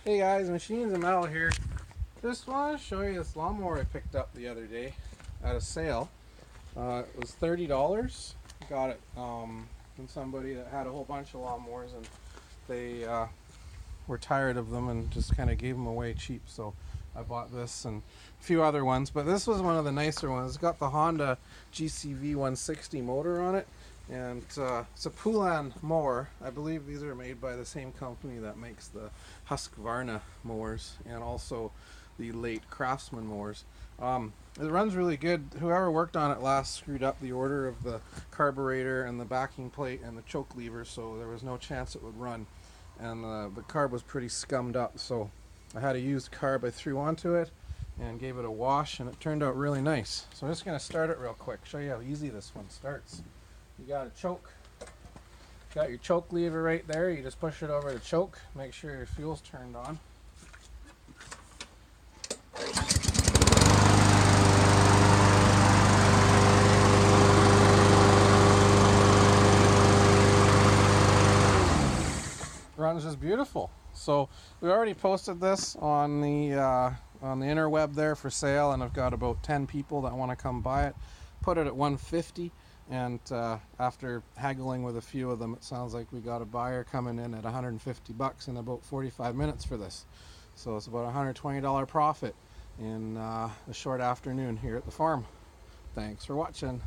Hey guys, Machines and Metal here. Just want to show you this lawnmower I picked up the other day at a sale. It was $30. Got it from somebody that had a whole bunch of lawnmowers and they were tired of them and just kind of gave them away cheap. So I bought this and a few other ones, but this was one of the nicer ones. It's got the Honda GCV 160 motor on it, and it's a Poulan mower. I believe these are made by the same company that makes the Husqvarna mowers and also the late Craftsman mowers. It runs really good. Whoever worked on it last screwed up the order of the carburetor and the backing plate and the choke lever, so there was no chance it would run. And the carb was pretty scummed up, so I had a used carb I threw onto it and gave it a wash, and it turned out really nice. So I'm just going to start it real quick, show you how easy this one starts. You got a choke, got your choke lever right there. You just push it over the choke, make sure your fuel's turned on. Runs just beautiful. So we already posted this on the interweb there for sale, and I've got about 10 people that want to come buy it. Put it at $150, and after haggling with a few of them, it sounds like we got a buyer coming in at $150 in about 45 minutes for this. So it's about a $120 profit in a short afternoon here at the farm. Thanks for watching.